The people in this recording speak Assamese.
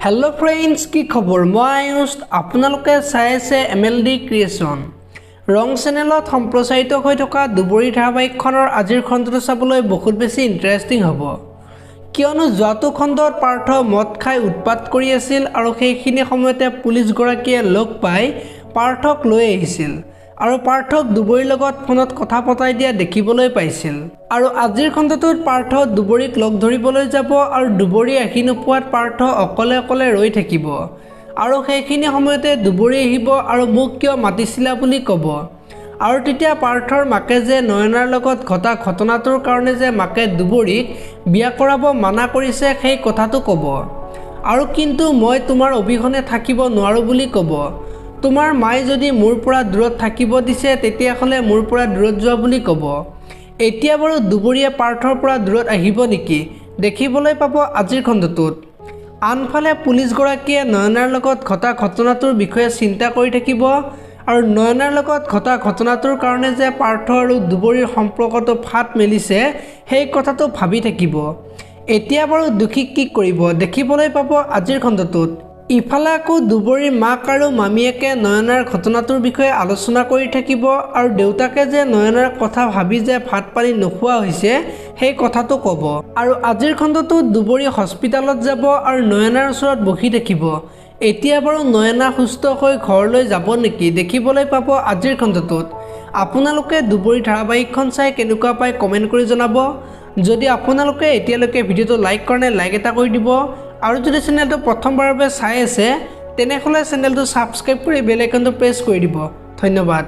हेलो फ्रेंड्स की खबर मैं आयुष आपनालोके चाই আছে MLD क्रिएशन रंग चेनेলত सम्प्रचारित হৈ থকা দুবৰী ধাৰাবাহিকখনৰ আজিৰ খণ্ডটো চাবলৈ বহুত বেছি ইন্টাৰেষ্টিং হ'ব কিয়নো যোৱাটো খণ্ডত পাৰ্থ মদ খাই উৎপাত কৰি আছিল আৰু সেইখিনি সময়তে পুলিচ গৰাকীয়ে লগ পাই পাৰ্থক লৈ আহিছিল আৰু পাৰ্থক দুবৰীৰ লগত ফোনত কথা পতাই দিয়া দেখিবলৈ পাইছিল আৰু আজিৰ খণ্ডটোত পাৰ্থ দুবৰীক লগ ধৰিবলৈ যাব আৰু দুবৰী আহি নোপোৱাত পাৰ্থ অকলে অকলে ৰৈ থাকিব আৰু সেইখিনি সময়তে দুবৰী আহিব আৰু মোক কিয় মাতিছিলা বুলি ক'ব আৰু তেতিয়া পাৰ্থৰ মাকে যে নয়নাৰ লগত ঘটা ঘটনাটোৰ কাৰণে যে মাকে দুবৰীক বিয়া কৰাব মানা কৰিছে সেই কথাটো ক'ব আৰু কিন্তু মই তোমাৰ অবিহনে থাকিব নোৱাৰো বুলি ক'ব তোমাৰ মাই যদি মোৰ পৰা দূৰত থাকিব দিছে তেতিয়া হলে মোৰ পৰা দূৰত যোৱা বুলি ক'ব এতিয়া বাৰু দুবৰীয়ে পাৰ্থৰ পৰা দূৰত আহিব নেকি দেখিবলৈ পাব আজিৰ খণ্ডটোত আনফালে পুলিচ গৰাকীয়ে নয়নাৰ লগত ঘটা ঘটনাটোৰ বিষয়ে চিন্তা কৰি থাকিব আৰু নয়নাৰ লগত ঘটা ঘটনাটোৰ কাৰণে যে পাৰ্থ আৰু দুবৰীৰ সম্পৰ্কটো ফাট মেলিছে সেই কথাটো ভাবি থাকিব এতিয়া বাৰু দুখী কি কৰিব দেখিবলৈ পাব আজিৰ খণ্ডটোত ইফালে আকৌ দুবৰীৰ মাক আৰু মামীয়েকে নয়নাৰ ঘটনাটোৰ বিষয়ে আলোচনা কৰি থাকিব আৰু দেউতাকে যে নয়নাৰ কথা ভাবি যে ভাত পানী নোখোৱা হৈছে সেই কথাটো ক'ব আৰু আজিৰ খণ্ডটোত দুবৰী হস্পিটালত যাব আৰু নয়নাৰ ওচৰত বহি থাকিব এতিয়া বাৰু নয়না সুস্থ হৈ ঘৰলৈ যাব নেকি দেখিবলৈ পাব আজিৰ খণ্ডটোত আপোনালোকে দুবৰী ধাৰাবাহিকখন চাই কেনেকুৱা পায় কমেণ্ট কৰি জনাব যদি আপোনালোকে এতিয়ালৈকে ভিডিঅ'টো লাইক কৰা নাই লাইক এটা কৰি দিব আৰু যদি চেনেলটো প্ৰথমবাৰৰ বাবে চাই আছে তেনেহলে চেনেলটো সাবস্ক্ৰাইব কৰি বেল আইকনটো প্ৰেছ কৰি দিব ধন্যবাদ।